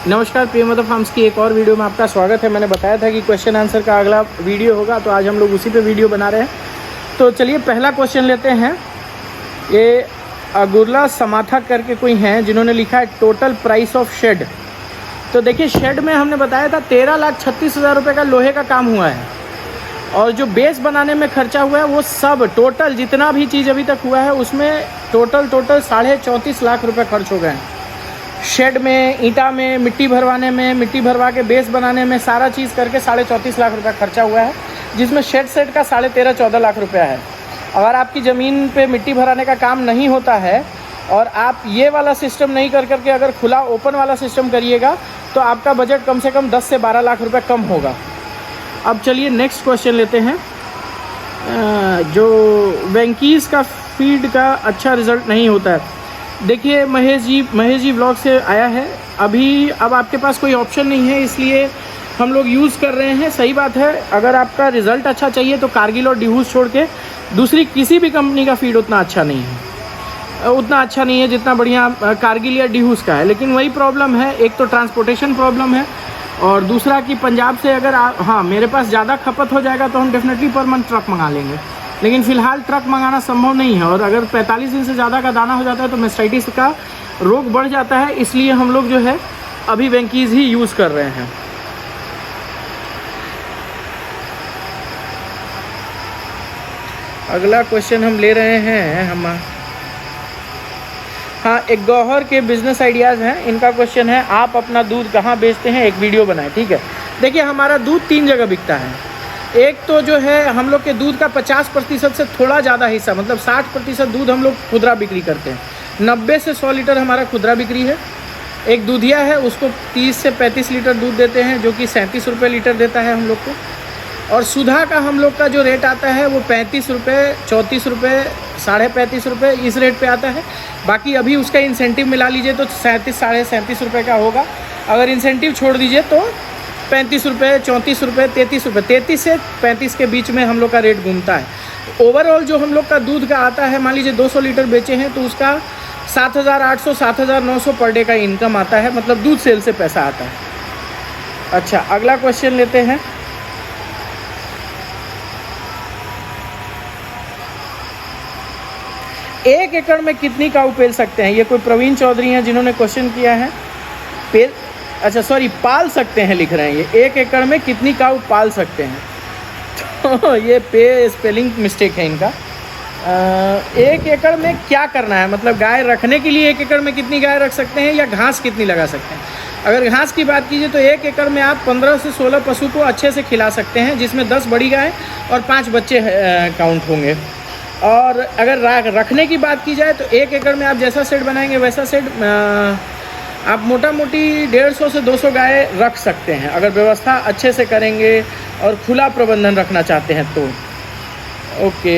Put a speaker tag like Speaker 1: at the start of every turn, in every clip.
Speaker 1: नमस्कार, प्रियमदा फार्म्स की एक और वीडियो में आपका स्वागत है। मैंने बताया था कि क्वेश्चन आंसर का अगला वीडियो होगा, तो आज हम लोग उसी पे वीडियो बना रहे हैं। तो चलिए पहला क्वेश्चन लेते हैं। ये अगुरला समाथा करके कोई हैं जिन्होंने लिखा है टोटल प्राइस ऑफ शेड। तो देखिए, शेड में हमने बताया था 13,36,000 रुपये का लोहे का काम हुआ है, और जो बेस बनाने में खर्चा हुआ है वो सब टोटल जितना भी चीज़ अभी तक हुआ है उसमें टोटल 34.5 लाख रुपये खर्च हो गए हैं। शेड में, ईंटा में, मिट्टी भरवाने में, मिट्टी भरवा के बेस बनाने में, सारा चीज़ करके 34.5 लाख रुपया खर्चा हुआ है, जिसमें शेड सेट का 13.5-14 लाख रुपया है। अगर आपकी ज़मीन पे मिट्टी भराने का काम नहीं होता है और आप ये वाला सिस्टम नहीं कर करके अगर खुला ओपन वाला सिस्टम करिएगा तो आपका बजट कम से कम 10 से 12 लाख रुपये कम होगा। अब चलिए नेक्स्ट क्वेश्चन लेते हैं। जो वेंकीज़ का फीड का अच्छा रिज़ल्ट नहीं होता है। देखिए, महेश जी ब्लॉग से आया है। अब आपके पास कोई ऑप्शन नहीं है, इसलिए हम लोग यूज़ कर रहे हैं। सही बात है, अगर आपका रिज़ल्ट अच्छा चाहिए तो कारगिल और डिहूस छोड़ के दूसरी किसी भी कंपनी का फीड उतना अच्छा नहीं है जितना बढ़िया कारगिल या डिहूस का है। लेकिन वही प्रॉब्लम है, एक तो ट्रांसपोर्टेशन प्रॉब्लम है, और दूसरा कि पंजाब से अगर मेरे पास ज़्यादा खपत हो जाएगा तो हम डेफिनेटली पर मंथ ट्रक मंगा लेंगे, लेकिन फ़िलहाल ट्रक मंगाना संभव नहीं है। और अगर 45 दिन से ज़्यादा का दाना हो जाता है तो मेस्टाइटिस का रोग बढ़ जाता है, इसलिए हम लोग जो है अभी वेंकीज़ ही यूज़ कर रहे हैं। अगला क्वेश्चन हम ले रहे हैं एक गौहर के बिजनेस आइडियाज़ हैं। इनका क्वेश्चन है, आप अपना दूध कहाँ बेचते हैं, एक वीडियो बनाएं। ठीक है, देखिए, हमारा दूध 3 जगह बिकता है। एक तो जो है हम लोग के दूध का 50% से थोड़ा ज़्यादा हिस्सा, मतलब 60% दूध हम लोग खुदरा बिक्री करते हैं। 90 से 100 लीटर हमारा खुदरा बिक्री है। एक दूधिया है, उसको 30 से 35 लीटर दूध देते हैं, जो कि 37 रुपये लीटर देता है हम लोग को। और सुधा का हम लोग का जो रेट आता है वो 35 रुपये, 34 रुपये, 35.5 रुपये, इस रेट पे आता है। बाकी अभी उसका इंसेंटिव मिला लीजिए तो 37, 37.5 रुपये का होगा। अगर इंसेंटिव छोड़ दीजिए तो 35 रुपये, 34 रुपये, 33 रुपये, 33 से 35 के बीच में हम लोग का रेट घूमता है। ओवरऑल जो हम लोग का दूध का आता है, मान लीजिए 200 लीटर बेचे हैं तो उसका 7,800, 7,900 पर डे का इनकम आता है, मतलब दूध सेल से पैसा आता है। अच्छा, अगला क्वेश्चन लेते हैं। एक एकड़ में कितनी काऊ पेल सकते हैं? ये कोई प्रवीण चौधरी हैं जिन्होंने क्वेश्चन किया है। पाल सकते हैं लिख रहे हैं ये। 1 एकड़ में कितनी काऊ पाल सकते हैं? तो ये स्पेलिंग मिस्टेक है इनका। 1 एकड़ में क्या करना है, मतलब गाय रखने के लिए 1 एकड़ में कितनी गाय रख सकते हैं या घास कितनी लगा सकते हैं? अगर घास की बात कीजिए तो 1 एकड़ में आप 15 से 16 पशु को अच्छे से खिला सकते हैं, जिसमें 10 बड़ी गाय और 5 बच्चे काउंट होंगे। और अगर रखने की बात की जाए तो 1 एकड़ में आप जैसा शेड बनाएंगे वैसा शेड आप मोटा मोटी 150 से 200 गाय रख सकते हैं, अगर व्यवस्था अच्छे से करेंगे और खुला प्रबंधन रखना चाहते हैं तो। ओके,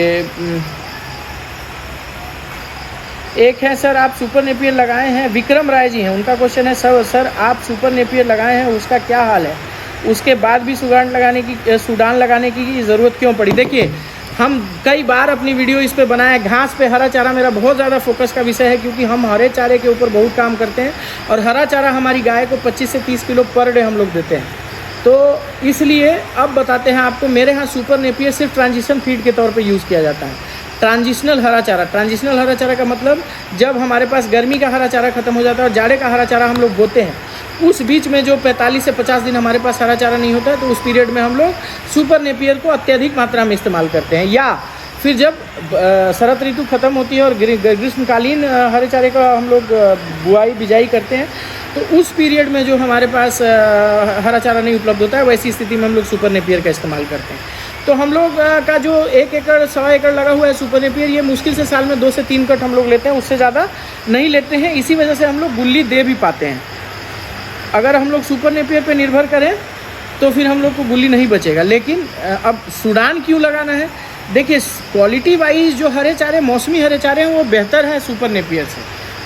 Speaker 1: एक है, सर आप सुपर नेपियर लगाए हैं। विक्रम राय जी हैं, उनका क्वेश्चन है, सर आप सुपर नेपियर लगाए हैं, उसका क्या हाल है? उसके बाद भी सूडान लगाने की ज़रूरत क्यों पड़ी? देखिए, हम कई बार अपनी वीडियो इस पे बनाए। घास पे हरा चारा मेरा बहुत ज़्यादा फोकस का विषय है, क्योंकि हम हरे चारे के ऊपर बहुत काम करते हैं, और हरा चारा हमारी गाय को 25 से 30 किलो पर डे हम लोग देते हैं। तो इसलिए अब बताते हैं आपको, मेरे यहाँ सुपर नेपियर सिर्फ ट्रांजिशन फीड के तौर पे यूज़ किया जाता है। ट्रांजिशनल हरा चारा का मतलब जब हमारे पास गर्मी का हरा चारा खत्म हो जाता है और जाड़े का हरा चारा हम लोग बोते हैं, उस बीच में जो 45 से 50 दिन हमारे पास हरा चारा नहीं होता है, तो उस पीरियड में हम लोग सुपर नेपियर को अत्यधिक मात्रा में इस्तेमाल करते हैं। या फिर जब शरद ऋतु खत्म होती है और ग्रीष्मकालीन हरे चारे का हम लोग बुआई बिजाई करते हैं, तो उस पीरियड में जो हमारे पास हरा चारा नहीं उपलब्ध होता है, वैसी स्थिति में हम लोग सुपर नेपियर का इस्तेमाल करते हैं। तो हम लोग का जो 1 एकड़ 1.25 एकड़ लगा हुआ है सुपर नेपियर, ये मुश्किल से साल में 2 से 3 कट हम लोग लेते हैं, उससे ज़्यादा नहीं लेते हैं। इसी वजह से हम लोग गुल्ली दे भी पाते हैं। अगर हम लोग सुपर नेपियर पे निर्भर करें तो फिर हम लोग को गुल्ली नहीं बचेगा। लेकिन अब सूडान क्यों लगाना है? देखिए, क्वालिटी वाइज जो हरे चारे, मौसमी हरे चारे हैं, वो बेहतर है सुपर नेपियर से।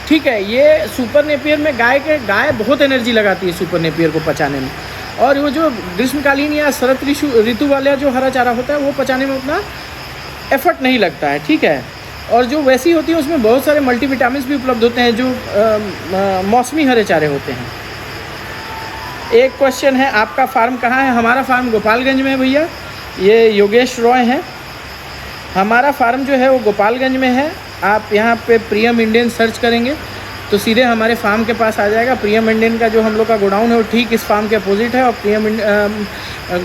Speaker 1: ठीक है, ये सुपर नेपियर में गाय बहुत एनर्जी लगाती है सुपर नेपियर को पचाने में, और वो जो ग्रीष्मकालीन या शरद ऋतु वाला जो हरा चारा होता है वो पचाने में उतना एफर्ट नहीं लगता है। ठीक है, और जो वैसी होती है उसमें बहुत सारे मल्टीविटामिन्स भी उपलब्ध होते हैं जो मौसमी हरे चारे होते हैं। एक क्वेश्चन है, आपका फार्म कहाँ है? हमारा फार्म गोपालगंज में है भैया। ये योगेश रॉय हैं। हमारा फार्म जो है वो गोपालगंज में है। आप यहाँ पे प्रियम इंडियन सर्च करेंगे तो सीधे हमारे फार्म के पास आ जाएगा। प्रियम इंडियन का जो हम लोग का गोडाउन है वो ठीक इस फार्म के अपोजिट है, और प्रियम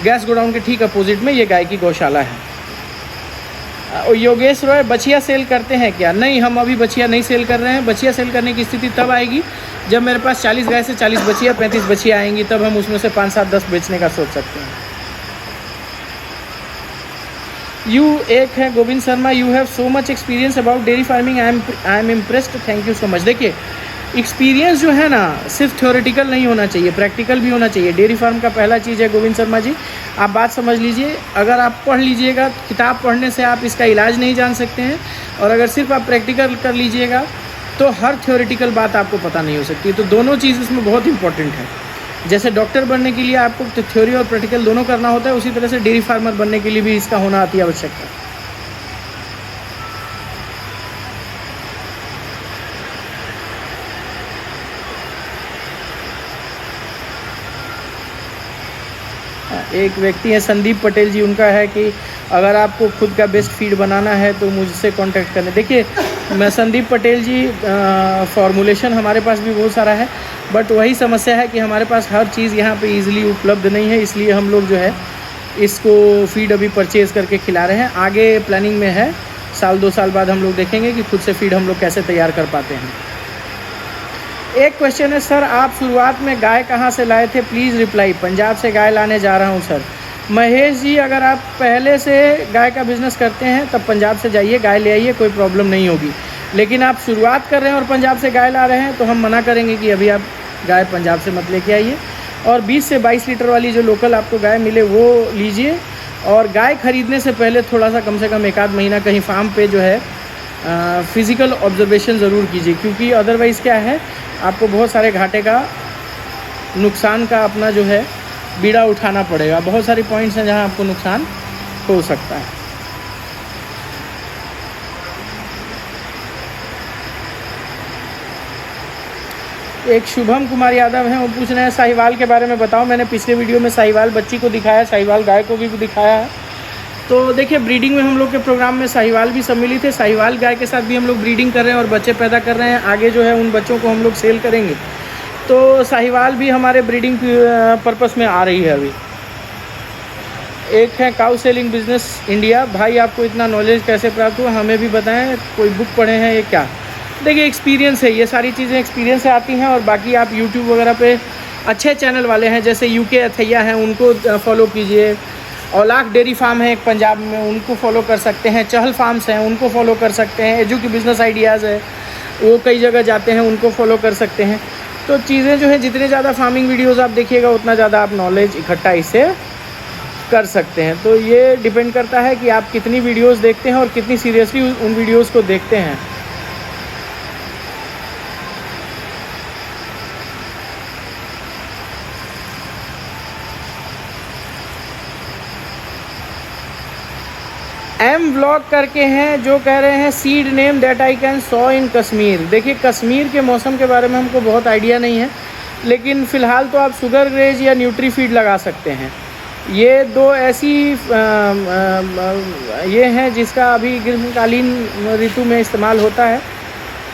Speaker 1: गैस गोडाउन के ठीक अपोजिट में ये गाय की गौशाला है। योगेश रॉय, बछिया सेल करते हैं क्या? नहीं, हम अभी बछिया नहीं सेल कर रहे हैं। बछिया सेल करने की स्थिति तब आएगी जब मेरे पास 40 गाय से 40 बछिया 35 बछिया आएंगी, तब हम उसमें से 5 7 10 बेचने का सोच सकते हैं। एक है Govind Sharma, you have so much experience about dairy farming, I am impressed, thank you so much. देखिए, एक्सपीरियंस जो है ना सिर्फ थ्योरेटिकल नहीं होना चाहिए, प्रैक्टिकल भी होना चाहिए। डेयरी फार्म का पहला चीज़ है गोविंद शर्मा जी, आप बात समझ लीजिए। अगर आप पढ़ लीजिएगा, किताब पढ़ने से आप इसका इलाज नहीं जान सकते हैं, और अगर सिर्फ आप प्रैक्टिकल कर लीजिएगा तो हर थ्योरेटिकल बात आपको पता नहीं हो सकती। तो दोनों चीज़ इसमें बहुत इंपॉर्टेंट है। जैसे डॉक्टर बनने के लिए आपको तो थ्योरी और प्रैक्टिकल दोनों करना होता है, उसी तरह से डेयरी फार्मर बनने के लिए भी इसका होना अति आवश्यक है। एक व्यक्ति है संदीप पटेल जी, उनका है कि अगर आपको खुद का बेस्ट फीड बनाना है तो मुझसे कांटेक्ट करें। देखिए, मैं संदीप पटेल जी, फॉर्मुलेशन हमारे पास भी बहुत सारा है, बट वही समस्या है कि हमारे पास हर चीज़ यहाँ पे इजीली उपलब्ध नहीं है, इसलिए हम लोग जो है इसको फीड अभी परचेज़ करके खिला रहे हैं। आगे प्लानिंग में है, 1-2 साल बाद हम लोग देखेंगे कि खुद से फीड हम लोग कैसे तैयार कर पाते हैं। एक क्वेश्चन है, सर आप शुरुआत में गाय कहाँ से लाए थे? Please reply. पंजाब से गाय लाने जा रहा हूँ सर। महेश जी, अगर आप पहले से गाय का बिज़नेस करते हैं तब पंजाब से जाइए, गाय ले आइए, कोई प्रॉब्लम नहीं होगी। लेकिन आप शुरुआत कर रहे हैं और पंजाब से गाय ला रहे हैं तो हम मना करेंगे कि अभी आप गाय पंजाब से मत लेके आइए, और 20 से 22 लीटर वाली जो लोकल आपको गाय मिले वो लीजिए। और गाय खरीदने से पहले थोड़ा सा कम से कम 1 आध महीना कहीं फार्म पे जो है फिज़िकल ऑब्जर्वेशन ज़रूर कीजिए, क्योंकि अदरवाइज़ क्या है, आपको बहुत सारे घाटे का, नुकसान का अपना जो है बीड़ा उठाना पड़ेगा। बहुत सारे पॉइंट्स हैं जहां आपको नुकसान हो सकता है। एक शुभम कुमार यादव हैं, वो पूछ रहे हैं साहिवाल के बारे में बताओ। मैंने पिछले वीडियो में साहिवाल बच्ची को दिखाया, साहिवाल गाय को भी दिखाया है। तो देखिए, ब्रीडिंग में हम लोग के प्रोग्राम में साहिवाल भी सम्मिलित है। साहिवाल गाय के साथ भी हम लोग ब्रीडिंग कर रहे हैं और बच्चे पैदा कर रहे हैं। आगे जो है उन बच्चों को हम लोग सेल करेंगे, तो साहिवाल भी हमारे ब्रीडिंग पर्पस में आ रही है अभी। एक है काउ सेलिंग बिजनेस इंडिया, भाई आपको इतना नॉलेज कैसे प्राप्त हुआ, हमें भी बताएं, कोई बुक पढ़े हैं ये क्या? देखिए, एक्सपीरियंस है, ये सारी चीज़ें एक्सपीरियंस से आती हैं। और बाकी आप यूट्यूब वगैरह पे अच्छे चैनल वाले हैं, जैसे यूके अथैया हैं, उनको फॉलो कीजिए। औलाख डेयरी फार्म है एक पंजाब में, उनको फॉलो कर सकते हैं। चहल फार्म्स हैं, उनको फॉलो कर सकते हैं। एजू की बिज़नेस आइडियाज़ है, वो कई जगह जाते हैं, उनको फॉलो कर सकते हैं। तो चीज़ें जो है, जितने ज़्यादा फार्मिंग वीडियोज़ आप देखिएगा उतना ज़्यादा आप नॉलेज इकट्ठा इससे कर सकते हैं। तो ये डिपेंड करता है कि आप कितनी वीडियोज़ देखते हैं और कितनी सीरियसली उन वीडियोज़ को देखते हैं। एम ब्लॉग करके हैं जो कह रहे हैं seed name that I can saw in Kashmir. देखिए, कश्मीर के मौसम के बारे में हमको बहुत आइडिया नहीं है, लेकिन फ़िलहाल तो आप शुगर ग्रेज या न्यूट्री फीड लगा सकते हैं। ये 2 ऐसी ये हैं जिसका अभी ग्रीष्मकालीन ऋतु में इस्तेमाल होता है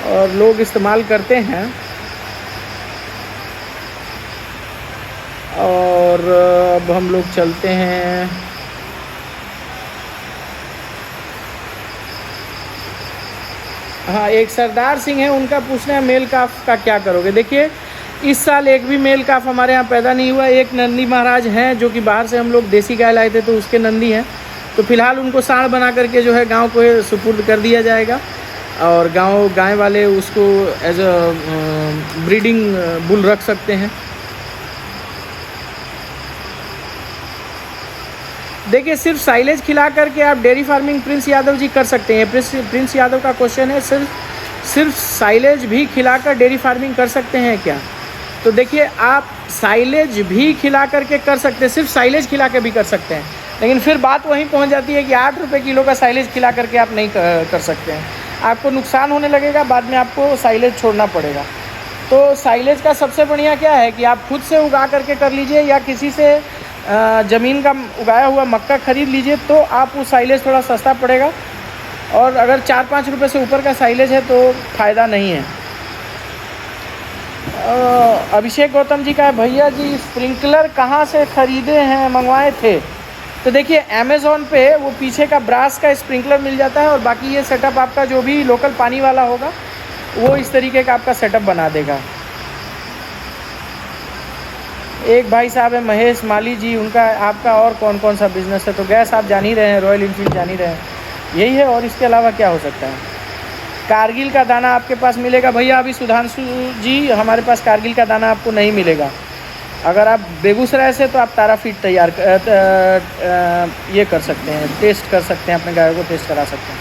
Speaker 1: और लोग इस्तेमाल करते हैं। और अब हम लोग चलते हैं, हाँ, एक सरदार सिंह है, उनका पूछना है मेल काफ का क्या करोगे। देखिए, इस साल एक भी मेल काफ हमारे यहाँ पैदा नहीं हुआ। एक नंदी महाराज हैं जो कि बाहर से हम लोग देसी गाय लाए थे, तो उसके नंदी हैं। तो फिलहाल उनको साढ़ बना करके जो है गांव को सुपुर्द कर दिया जाएगा, और गाय वाले उसको एज अ ब्रीडिंग बुल रख सकते हैं। देखिए, सिर्फ साइलेज खिला करके आप dairy farming Prince Yadav ji कर सकते हैं। प्रिंस यादव का क्वेश्चन है, सिर्फ साइलेज भी खिलाकर डेयरी फार्मिंग कर सकते हैं क्या? तो देखिए, आप साइलेज भी खिला करके कर सकते हैं, सिर्फ साइलेज खिला के भी कर सकते हैं, लेकिन फिर बात वहीं पहुंच जाती है कि 8 रुपये किलो का साइलेज खिला करके आप नहीं कर सकते हैं। आपको नुकसान होने लगेगा, बाद में आपको साइलेज छोड़ना पड़ेगा। तो साइलेज का सबसे बढ़िया क्या है कि आप खुद से उगा करके कर लीजिए या किसी से ज़मीन का उगाया हुआ मक्का ख़रीद लीजिए, तो आप वो साइलेज थोड़ा सस्ता पड़ेगा। और अगर 4-5 रुपये से ऊपर का साइलेज है तो फ़ायदा नहीं है। अभिषेक गौतम जी का है, भैया जी स्प्रिंकलर कहाँ से ख़रीदे हैं, मंगवाए थे? तो देखिए अमेज़ॉन पे वो पीछे का ब्रास का स्प्रिंकलर मिल जाता है और बाकी ये सेटअप आपका जो भी लोकल पानी वाला होगा वो इस तरीके का आपका सेटअप बना देगा। एक भाई साहब है महेश माली जी, उनका आपका और कौन कौन सा बिज़नेस है? तो गैस आप जान ही रहे हैं, रॉयल इनफील्ड जान ही रहे हैं, यही है और इसके अलावा क्या हो सकता है। कारगिल का दाना आपके पास मिलेगा भैया? अभी सुधांशु जी हमारे पास कारगिल का दाना आपको नहीं मिलेगा। अगर आप बेगूसराय से तो आप ताराफीड तैयार ये कर सकते हैं, टेस्ट कर सकते हैं, अपने गायों को टेस्ट करा सकते हैं।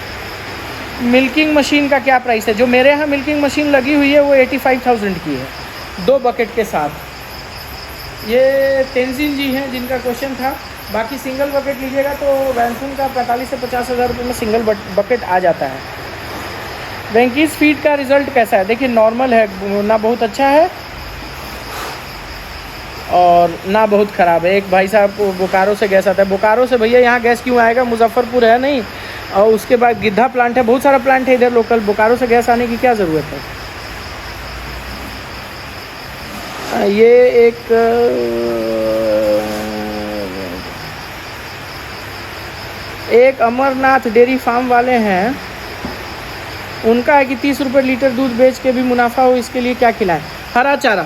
Speaker 1: मिल्किंग मशीन का क्या प्राइस है? जो मेरे यहाँ मिल्किंग मशीन लगी हुई है वो 85,000 की है, 2 बकेट के साथ। ये तेंजिन जी हैं जिनका क्वेश्चन था। बाकी सिंगल बकेट लीजिएगा तो वैनसून का 45 से 50 हज़ार रुपये में सिंगल बकेट आ जाता है। वेंकीज फीड का रिज़ल्ट कैसा है? देखिए नॉर्मल है, ना बहुत अच्छा है और ना बहुत ख़राब है। एक भाई साहब को बोकारो से गैस आता है। बोकारो से भैया यहाँ गैस क्यों आएगा, मुजफ्फरपुर है नहीं, और उसके बाद गिद्धा प्लांट है, बहुत सारा प्लांट है इधर लोकल। बोकारो से गैस आने की क्या ज़रूरत है? ये एक अमरनाथ डेयरी फार्म वाले हैं, उनका है कि 30 रुपये लीटर दूध बेच के भी मुनाफा हो, इसके लिए क्या खिलाएं? हरा चारा,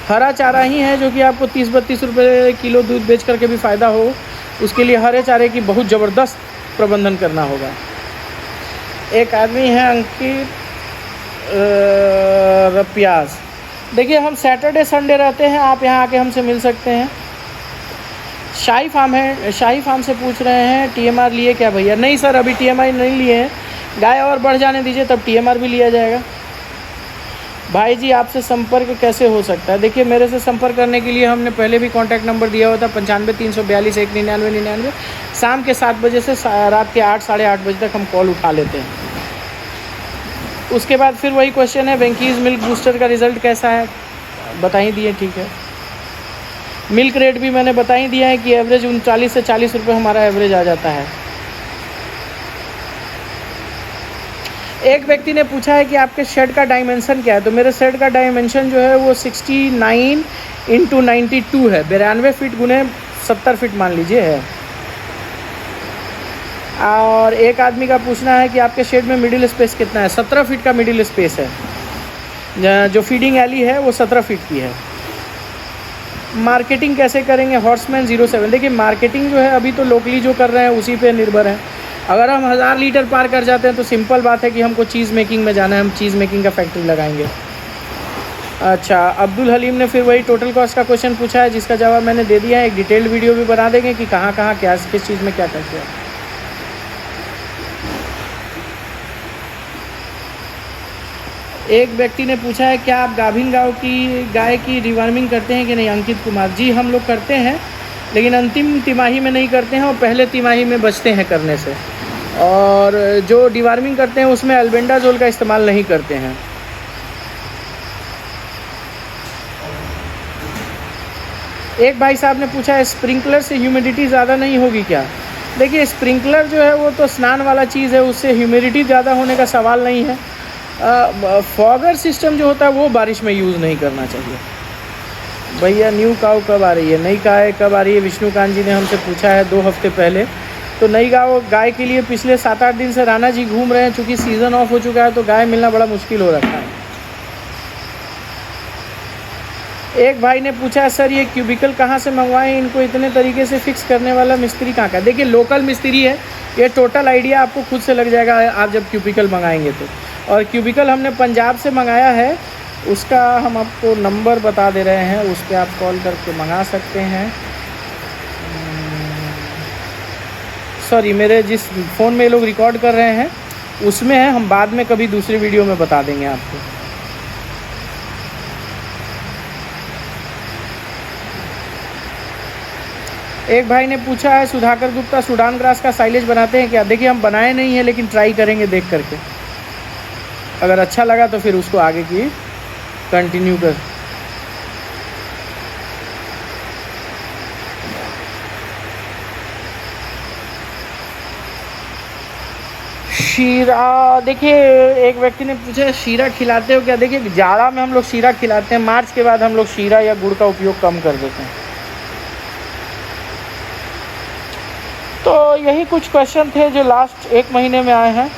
Speaker 1: हरा चारा ही है जो कि आपको 30-32 रुपये किलो दूध बेच करके भी फ़ायदा हो। उसके लिए हरे चारे की बहुत ज़बरदस्त प्रबंधन करना होगा। एक आदमी है अंकित रपियाज। देखिए हम सैटरडे संडे रहते हैं, आप यहाँ आके हमसे मिल सकते हैं। शाही फार्म है, शाही फार्म से पूछ रहे हैं टीएमआर लिए क्या भैया? नहीं सर, अभी टीएमआर नहीं लिए हैं, गाय और बढ़ जाने दीजिए तब टीएमआर भी लिया जाएगा। भाई जी आपसे संपर्क कैसे हो सकता है? देखिए मेरे से संपर्क करने के लिए हमने पहले भी कॉन्टैक्ट नंबर दिया हुआ था 95-342-199-99। शाम के 7 बजे से रात के 8 साढ़े 8 बजे तक हम कॉल उठा लेते हैं। उसके बाद फिर वही क्वेश्चन है, वेंकीज मिल्क बूस्टर का रिज़ल्ट कैसा है? बता ही दिए, ठीक है। मिल्क रेट भी मैंने बता ही दिया है कि एवरेज 39 से 40 रुपये हमारा एवरेज आ जाता है। एक व्यक्ति ने पूछा है कि आपके शेड का डायमेंशन क्या है? तो मेरे शेड का डायमेंशन जो है वो 69 × 92 है, 92 फीट गुने 70 फीट मान लीजिए है। और एक आदमी का पूछना है कि आपके शेड में मिडिल स्पेस कितना है? 17 फीट का मिडिल स्पेस है। जो फीडिंग एली है वो 17 फीट की है। मार्केटिंग कैसे करेंगे? हॉर्समैन 07। देखिए मार्केटिंग जो है अभी तो लोकली जो कर रहे हैं उसी पे निर्भर है। अगर हम 1000 लीटर पार कर जाते हैं तो सिंपल बात है कि हमको चीज़ मेकिंग में जाना है, हम चीज़ मेकिंग का फैक्ट्री लगाएंगे। अच्छा, अब्दुल हलीम ने फिर वही टोटल कॉस्ट का क्वेश्चन पूछा है जिसका जवाब मैंने दे दिया है। एक डिटेल्ड वीडियो भी बना देंगे कि कहाँ कहाँ क्या किस चीज़ में क्या करते हैं। एक व्यक्ति ने पूछा है क्या आप गाभिन गाय की डिवर्मिंग करते हैं कि नहीं? अंकित कुमार जी हम लोग करते हैं, लेकिन अंतिम तिमाही में नहीं करते हैं और पहले तिमाही में बचते हैं करने से। और जो डिवर्मिंग करते हैं उसमें अल्बेंडाजोल का इस्तेमाल नहीं करते हैं। एक भाई साहब ने पूछा है स्प्रिंकलर से ह्यूमिडिटी ज़्यादा नहीं होगी क्या? देखिए स्प्रिंकलर जो है वो तो स्नान वाला चीज़ है, उससे ह्यूमिडिटी ज़्यादा होने का सवाल नहीं है। फॉगर सिस्टम जो होता है वो बारिश में यूज़ नहीं करना चाहिए। भैया न्यू काऊ कब आ रही है? नई गाय कब आ रही है? विष्णुकांत जी ने हमसे पूछा है 2 हफ्ते पहले। तो नई गाय के लिए पिछले 7-8 दिन से राणा जी घूम रहे हैं, चूँकि सीज़न ऑफ हो चुका है तो गाय मिलना बड़ा मुश्किल हो रखा है। एक भाई ने पूछा है सर ये क्यूबिकल कहाँ से मंगवाएं, इनको इतने तरीके से फिक्स करने वाला मिस्त्री कहाँ का? देखिए लोकल मिस्त्री है, ये टोटल आइडिया आपको खुद से लग जाएगा आप जब क्यूबिकल मंगाएंगे तो। और क्यूबिकल हमने पंजाब से मंगाया है, उसका हम आपको नंबर बता दे रहे हैं, उस पर आप कॉल करके मंगा सकते हैं। सॉरी मेरे जिस फ़ोन में ये लोग रिकॉर्ड कर रहे हैं उसमें है, हम बाद में कभी दूसरी वीडियो में बता देंगे आपको। एक भाई ने पूछा है सुधाकर गुप्ता सूडान ग्रास का साइलेज बनाते हैं क्या? देखिए हम बनाए नहीं हैं लेकिन ट्राई करेंगे देख करके, अगर अच्छा लगा तो फिर उसको आगे की कंटिन्यू कर। शीरा, देखिए एक व्यक्ति ने पूछा शीरा खिलाते हो क्या? देखिए जाड़ा में हम लोग शीरा खिलाते हैं, मार्च के बाद हम लोग शीरा या गुड़ का उपयोग कम कर देते हैं। तो यही कुछ क्वेश्चन थे जो लास्ट 1 महीने में आए हैं।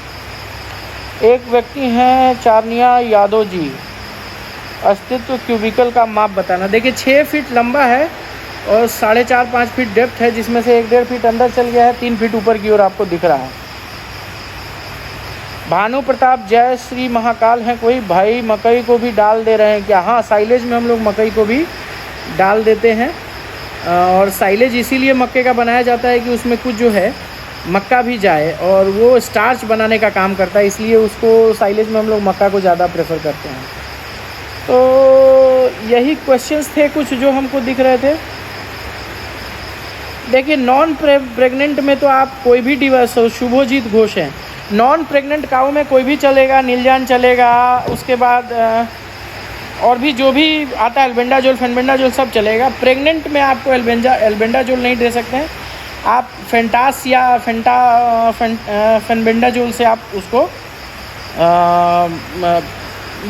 Speaker 1: एक व्यक्ति हैं चारनिया यादव जी, अस्तित्व क्यूबिकल का माप बताना। देखिए 6 फीट लंबा है और 4.5-5 फीट डेप्थ है, जिसमें से 1-1.5 फीट अंदर चल गया है, 3 फीट ऊपर की ओर आपको दिख रहा है। भानु प्रताप, जय श्री महाकाल हैं कोई भाई, मकई को भी डाल दे रहे हैं क्या? हाँ, साइलेज में हम लोग मकई को भी डाल देते हैं, और साइलेज इसीलिए मक्के का बनाया जाता है कि उसमें कुछ जो है मक्का भी जाए और वो स्टार्च बनाने का काम करता है, इसलिए उसको साइलेज में हम लोग मक्का को ज़्यादा प्रेफर करते हैं। तो यही क्वेश्चंस थे कुछ जो हमको दिख रहे थे। देखिए नॉन प्रेग्नेंट में तो आप कोई भी डिवाइस, शुभोजीत घोष हैं, नॉन प्रेग्नेंट काऊ में कोई भी चलेगा, नीलजान चलेगा, उसके बाद और भी जो भी आता है एल्बेंडाजोल, फेनबेंडाजोल सब चलेगा। प्रेग्नेंट में आपको एल्बेंडाजोल नहीं दे सकते हैं, आप फेंटास या फेनबेंडाजोल से आप उसको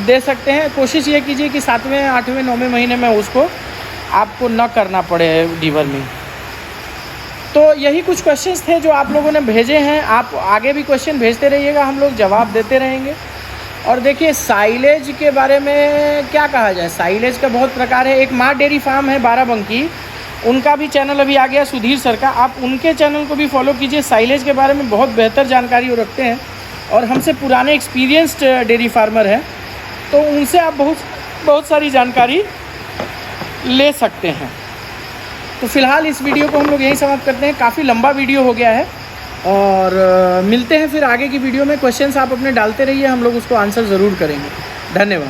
Speaker 1: दे सकते हैं। कोशिश ये कीजिए कि 7वें, 8वें, 9वें महीने में उसको आपको न करना पड़े डीवर्मिंग। तो यही कुछ क्वेश्चंस थे जो आप लोगों ने भेजे हैं। आप आगे भी क्वेश्चन भेजते रहिएगा, हम लोग जवाब देते रहेंगे। और देखिए साइलेज के बारे में क्या कहा जाए, साइलेज का बहुत प्रकार है। एक माँ डेयरी फार्म है बाराबंकी, उनका भी चैनल अभी आ गया सुधीर सर का, आप उनके चैनल को भी फॉलो कीजिए। साइलेज के बारे में बहुत बेहतर जानकारी वो रखते हैं और हमसे पुराने एक्सपीरियंस्ड डेयरी फार्मर हैं, तो उनसे आप बहुत सारी जानकारी ले सकते हैं। तो फिलहाल इस वीडियो को हम लोग यहीं समाप्त करते हैं, काफ़ी लंबा वीडियो हो गया है, और मिलते हैं फिर आगे की वीडियो में। क्वेश्चंस आप अपने डालते रहिए, हम लोग उसको आंसर ज़रूर करेंगे। धन्यवाद।